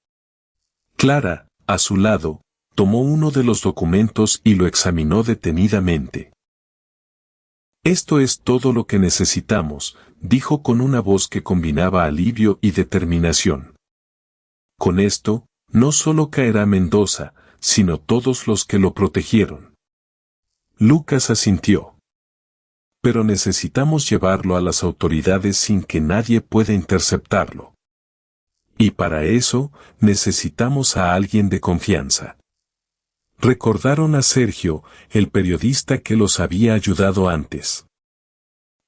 Clara, a su lado, tomó uno de los documentos y lo examinó detenidamente. Esto es todo lo que necesitamos, dijo con una voz que combinaba alivio y determinación. Con esto, no solo caerá Mendoza, sino todos los que lo protegieron. Lucas asintió. Pero necesitamos llevarlo a las autoridades sin que nadie pueda interceptarlo. Y para eso, necesitamos a alguien de confianza. Recordaron a Sergio, el periodista que los había ayudado antes.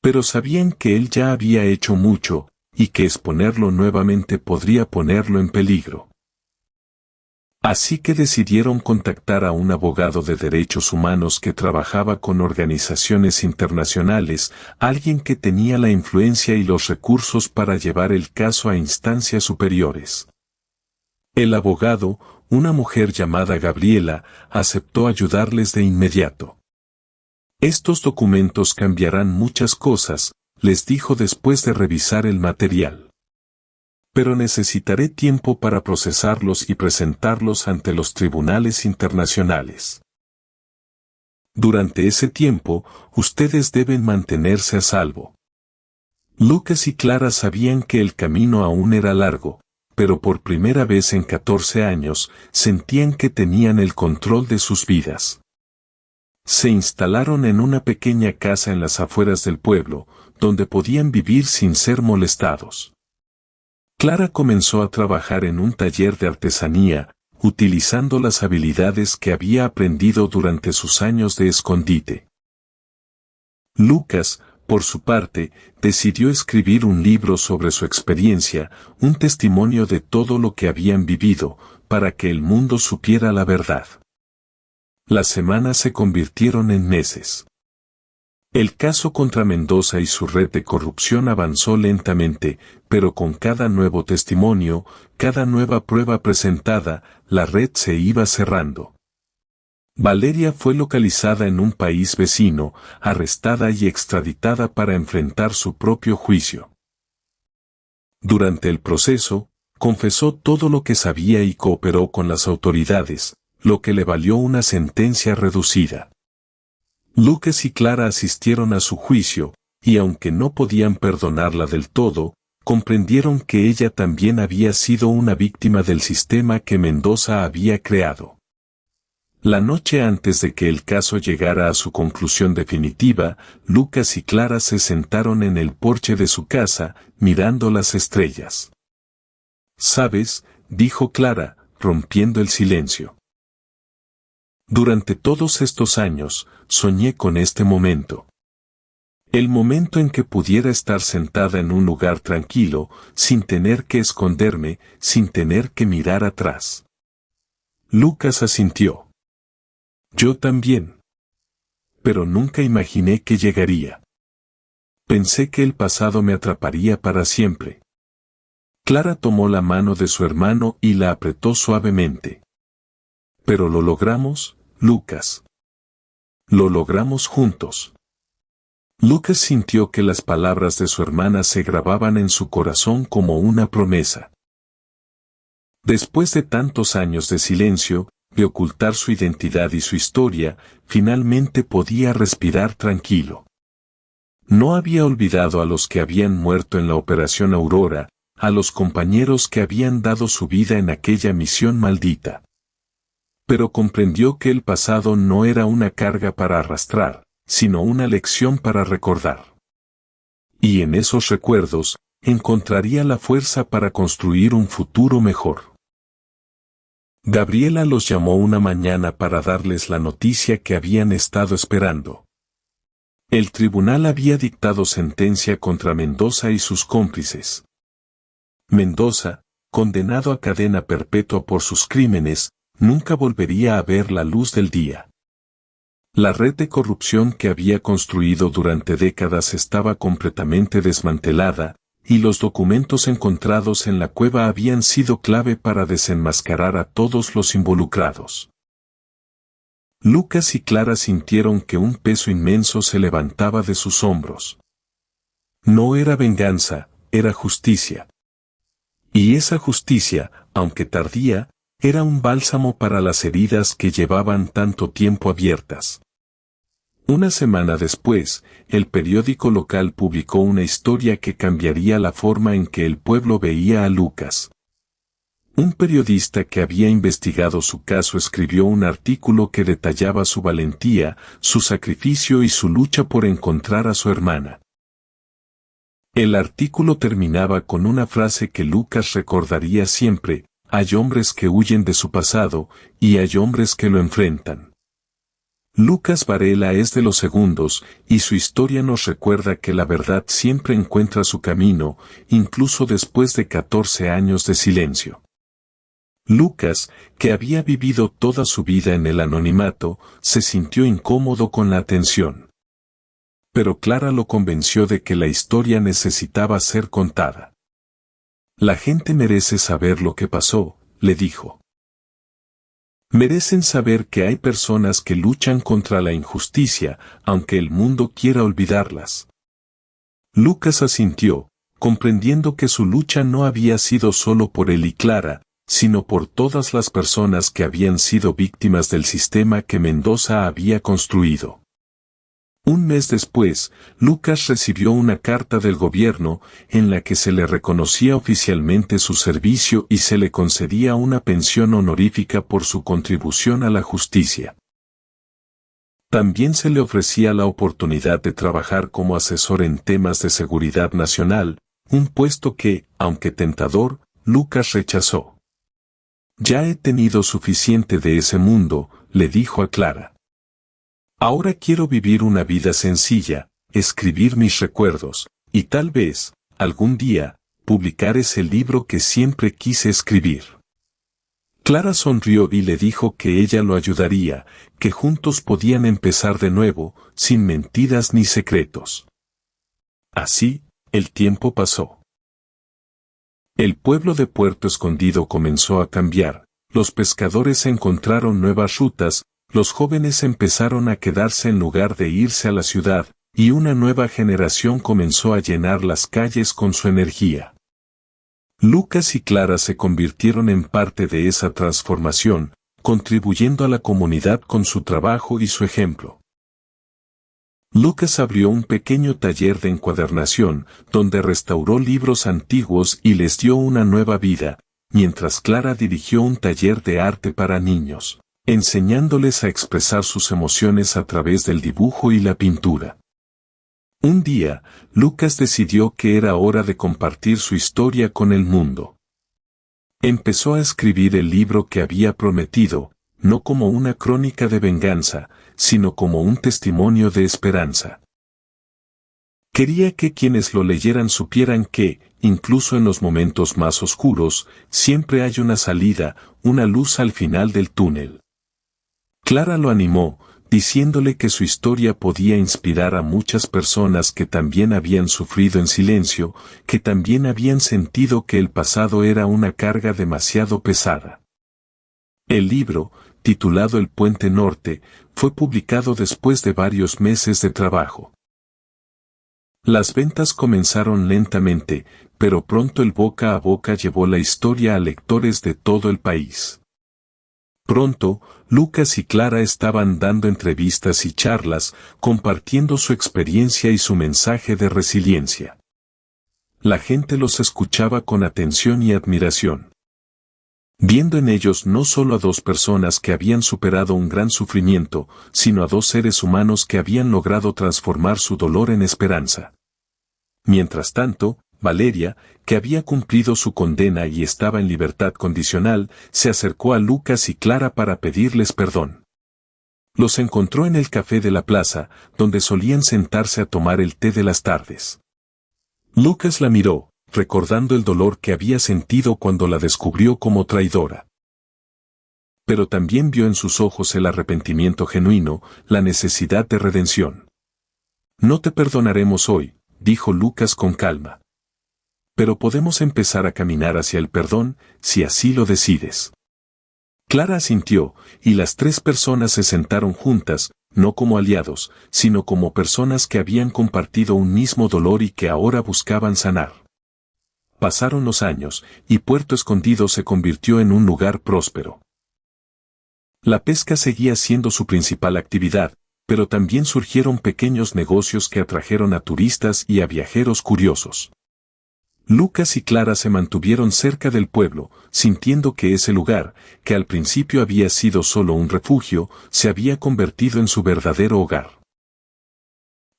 Pero sabían que él ya había hecho mucho, y que exponerlo nuevamente podría ponerlo en peligro. Así que decidieron contactar a un abogado de derechos humanos que trabajaba con organizaciones internacionales, alguien que tenía la influencia y los recursos para llevar el caso a instancias superiores. El abogado, una mujer llamada Gabriela, aceptó ayudarles de inmediato. Estos documentos cambiarán muchas cosas, les dijo después de revisar el material. Pero necesitaré tiempo para procesarlos y presentarlos ante los tribunales internacionales. Durante ese tiempo, ustedes deben mantenerse a salvo. Lucas y Clara sabían que el camino aún era largo, pero por primera vez en 14 años, sentían que tenían el control de sus vidas. Se instalaron en una pequeña casa en las afueras del pueblo, donde podían vivir sin ser molestados. Clara comenzó a trabajar en un taller de artesanía, utilizando las habilidades que había aprendido durante sus años de escondite. Lucas, por su parte, decidió escribir un libro sobre su experiencia, un testimonio de todo lo que habían vivido, para que el mundo supiera la verdad. Las semanas se convirtieron en meses. El caso contra Mendoza y su red de corrupción avanzó lentamente, pero con cada nuevo testimonio, cada nueva prueba presentada, la red se iba cerrando. Valeria fue localizada en un país vecino, arrestada y extraditada para enfrentar su propio juicio. Durante el proceso, confesó todo lo que sabía y cooperó con las autoridades, lo que le valió una sentencia reducida. Lucas y Clara asistieron a su juicio, y aunque no podían perdonarla del todo, comprendieron que ella también había sido una víctima del sistema que Mendoza había creado. La noche antes de que el caso llegara a su conclusión definitiva, Lucas y Clara se sentaron en el porche de su casa, mirando las estrellas. «¿Sabes?», dijo Clara, rompiendo el silencio. «Durante todos estos años, soñé con este momento. El momento en que pudiera estar sentada en un lugar tranquilo, sin tener que esconderme, sin tener que mirar atrás». Lucas asintió. «Yo también. Pero nunca imaginé que llegaría. Pensé que el pasado me atraparía para siempre». Clara tomó la mano de su hermano y la apretó suavemente. «Pero lo logramos, Lucas. Lo logramos juntos». Lucas sintió que las palabras de su hermana se grababan en su corazón como una promesa. Después de tantos años de silencio, de ocultar su identidad y su historia, finalmente podía respirar tranquilo. No había olvidado a los que habían muerto en la Operación Aurora, a los compañeros que habían dado su vida en aquella misión maldita. Pero comprendió que el pasado no era una carga para arrastrar, sino una lección para recordar. Y en esos recuerdos, encontraría la fuerza para construir un futuro mejor. Gabriela los llamó una mañana para darles la noticia que habían estado esperando. El tribunal había dictado sentencia contra Mendoza y sus cómplices. Mendoza, condenado a cadena perpetua por sus crímenes, nunca volvería a ver la luz del día. La red de corrupción que había construido durante décadas estaba completamente desmantelada, y los documentos encontrados en la cueva habían sido clave para desenmascarar a todos los involucrados. Lucas y Clara sintieron que un peso inmenso se levantaba de sus hombros. No era venganza, era justicia. Y esa justicia, aunque tardía, era un bálsamo para las heridas que llevaban tanto tiempo abiertas. Una semana después, el periódico local publicó una historia que cambiaría la forma en que el pueblo veía a Lucas. Un periodista que había investigado su caso escribió un artículo que detallaba su valentía, su sacrificio y su lucha por encontrar a su hermana. El artículo terminaba con una frase que Lucas recordaría siempre: «Hay hombres que huyen de su pasado, y hay hombres que lo enfrentan». Lucas Varela es de los segundos, y su historia nos recuerda que la verdad siempre encuentra su camino, incluso después de 14 años de silencio. Lucas, que había vivido toda su vida en el anonimato, se sintió incómodo con la atención. Pero Clara lo convenció de que la historia necesitaba ser contada. «La gente merece saber lo que pasó», le dijo. «Merecen saber que hay personas que luchan contra la injusticia, aunque el mundo quiera olvidarlas». Lucas asintió, comprendiendo que su lucha no había sido solo por él y Clara, sino por todas las personas que habían sido víctimas del sistema que Mendoza había construido. Un mes después, Lucas recibió una carta del gobierno en la que se le reconocía oficialmente su servicio y se le concedía una pensión honorífica por su contribución a la justicia. También se le ofrecía la oportunidad de trabajar como asesor en temas de seguridad nacional, un puesto que, aunque tentador, Lucas rechazó. «Ya he tenido suficiente de ese mundo», le dijo a Clara. «Ahora quiero vivir una vida sencilla, escribir mis recuerdos, y tal vez, algún día, publicar ese libro que siempre quise escribir. Clara sonrió y le dijo que ella lo ayudaría, que juntos podían empezar de nuevo, sin mentiras ni secretos. Así, el tiempo pasó. El pueblo de Puerto Escondido comenzó a cambiar, los pescadores encontraron nuevas rutas, los jóvenes empezaron a quedarse en lugar de irse a la ciudad, y una nueva generación comenzó a llenar las calles con su energía. Lucas y Clara se convirtieron en parte de esa transformación, contribuyendo a la comunidad con su trabajo y su ejemplo. Lucas abrió un pequeño taller de encuadernación, donde restauró libros antiguos y les dio una nueva vida, mientras Clara dirigió un taller de arte para niños, enseñándoles a expresar sus emociones a través del dibujo y la pintura. Un día, Lucas decidió que era hora de compartir su historia con el mundo. Empezó a escribir el libro que había prometido, no como una crónica de venganza, sino como un testimonio de esperanza. Quería que quienes lo leyeran supieran que, incluso en los momentos más oscuros, siempre hay una salida, una luz al final del túnel. Clara lo animó, diciéndole que su historia podía inspirar a muchas personas que también habían sufrido en silencio, que también habían sentido que el pasado era una carga demasiado pesada. El libro, titulado El Puente Norte, fue publicado después de varios meses de trabajo. Las ventas comenzaron lentamente, pero pronto el boca a boca llevó la historia a lectores de todo el país. Pronto, Lucas y Clara estaban dando entrevistas y charlas, compartiendo su experiencia y su mensaje de resiliencia. La gente los escuchaba con atención y admiración, viendo en ellos no solo a dos personas que habían superado un gran sufrimiento, sino a dos seres humanos que habían logrado transformar su dolor en esperanza. Mientras tanto, Valeria, que había cumplido su condena y estaba en libertad condicional, se acercó a Lucas y Clara para pedirles perdón. Los encontró en el café de la plaza, donde solían sentarse a tomar el té de las tardes. Lucas la miró, recordando el dolor que había sentido cuando la descubrió como traidora. Pero también vio en sus ojos el arrepentimiento genuino, la necesidad de redención. No te perdonaremos hoy, dijo Lucas con calma. Pero podemos empezar a caminar hacia el perdón, si así lo decides. Clara asintió, y las tres personas se sentaron juntas, no como aliados, sino como personas que habían compartido un mismo dolor y que ahora buscaban sanar. Pasaron los años, y Puerto Escondido se convirtió en un lugar próspero. La pesca seguía siendo su principal actividad, pero también surgieron pequeños negocios que atrajeron a turistas y a viajeros curiosos. Lucas y Clara se mantuvieron cerca del pueblo, sintiendo que ese lugar, que al principio había sido solo un refugio, se había convertido en su verdadero hogar.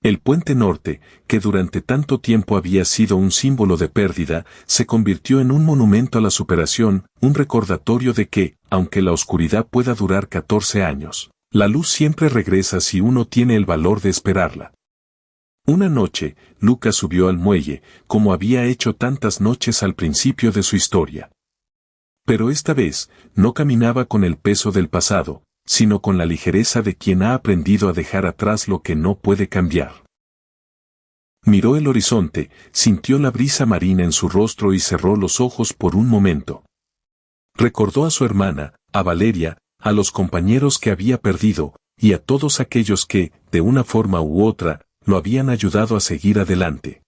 El Puente Norte, que durante tanto tiempo había sido un símbolo de pérdida, se convirtió en un monumento a la superación, un recordatorio de que, aunque la oscuridad pueda durar 14 años, la luz siempre regresa si uno tiene el valor de esperarla. Una noche, Lucas subió al muelle, como había hecho tantas noches al principio de su historia. Pero esta vez, no caminaba con el peso del pasado, sino con la ligereza de quien ha aprendido a dejar atrás lo que no puede cambiar. Miró el horizonte, sintió la brisa marina en su rostro y cerró los ojos por un momento. Recordó a su hermana, a Valeria, a los compañeros que había perdido, y a todos aquellos que, de una forma u otra, lo habían ayudado a seguir adelante.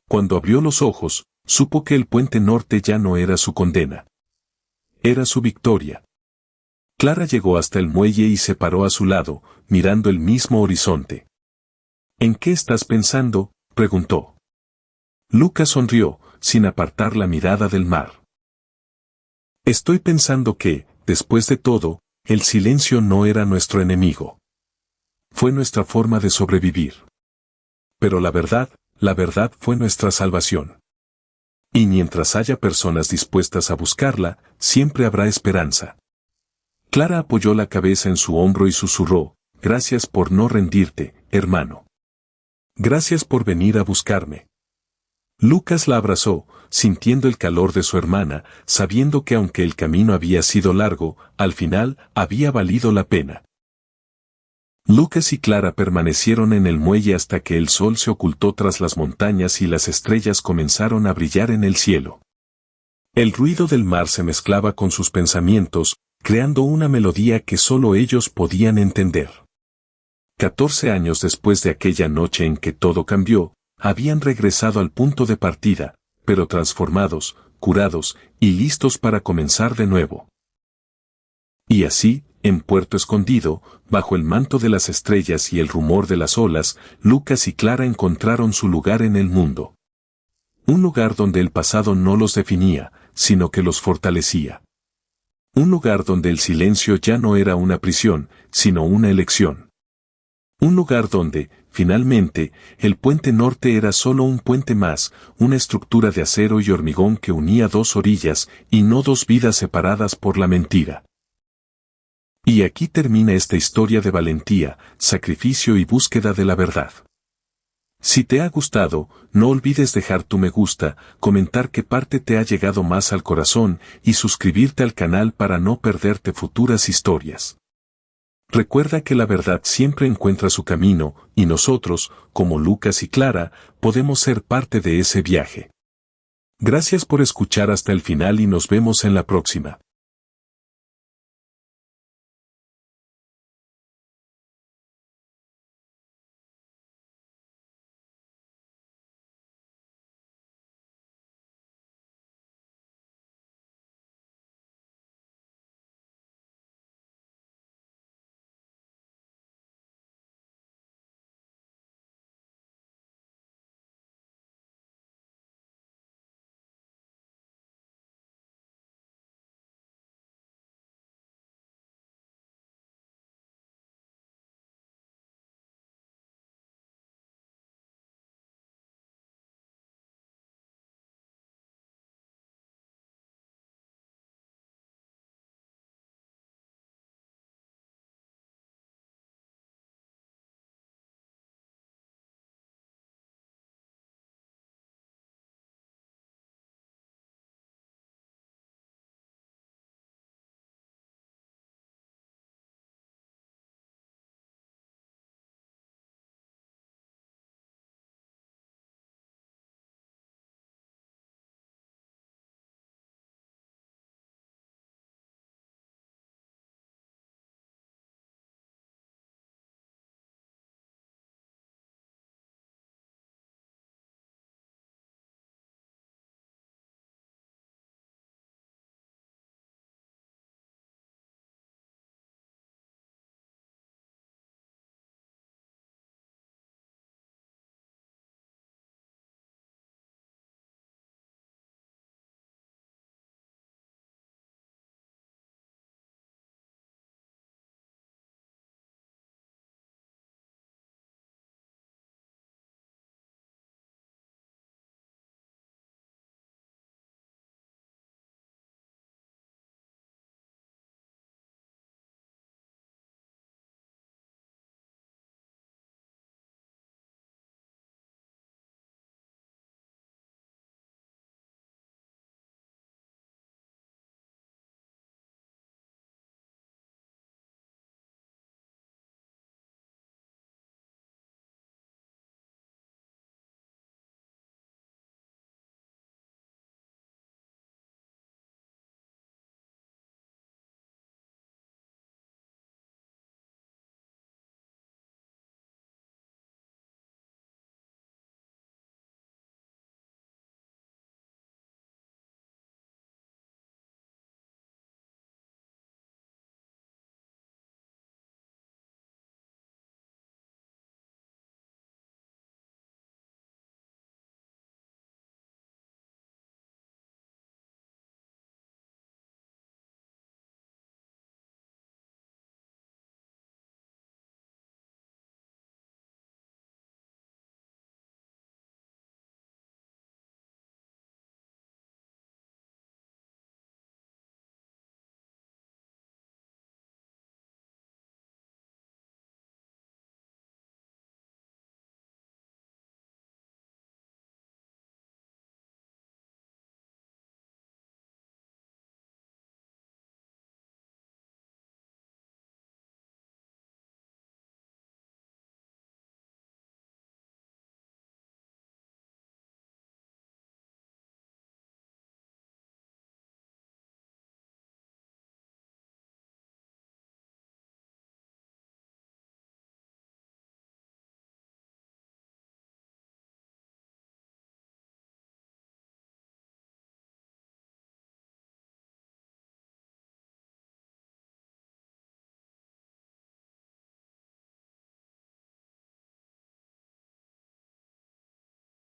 Cuando abrió los ojos, supo que el Puente Norte ya no era su condena. Era su victoria. Clara llegó hasta el muelle y se paró a su lado, mirando el mismo horizonte. ¿En qué estás pensando?, preguntó. Lucas sonrió, sin apartar la mirada del mar. Estoy pensando que, después de todo, el silencio no era nuestro enemigo. Fue nuestra forma de sobrevivir. Pero la verdad fue nuestra salvación. Y mientras haya personas dispuestas a buscarla, siempre habrá esperanza. Clara apoyó la cabeza en su hombro y susurró, gracias por no rendirte, hermano. Gracias por venir a buscarme. Lucas la abrazó, sintiendo el calor de su hermana, sabiendo que aunque el camino había sido largo, al final había valido la pena. Lucas y Clara permanecieron en el muelle hasta que el sol se ocultó tras las montañas y las estrellas comenzaron a brillar en el cielo. El ruido del mar se mezclaba con sus pensamientos, creando una melodía que solo ellos podían entender. 14 años después de aquella noche en que todo cambió, habían regresado al punto de partida, pero transformados, curados y listos para comenzar de nuevo. Y así, en Puerto Escondido, bajo el manto de las estrellas y el rumor de las olas, Lucas y Clara encontraron su lugar en el mundo. Un lugar donde el pasado no los definía, sino que los fortalecía. Un lugar donde el silencio ya no era una prisión, sino una elección. Un lugar donde, finalmente, el puente norte era solo un puente más, una estructura de acero y hormigón que unía dos orillas y no dos vidas separadas por la mentira. Y aquí termina esta historia de valentía, sacrificio y búsqueda de la verdad. Si te ha gustado, no olvides dejar tu me gusta, comentar qué parte te ha llegado más al corazón y suscribirte al canal para no perderte futuras historias. Recuerda que la verdad siempre encuentra su camino, y nosotros, como Lucas y Clara, podemos ser parte de ese viaje. Gracias por escuchar hasta el final y nos vemos en la próxima.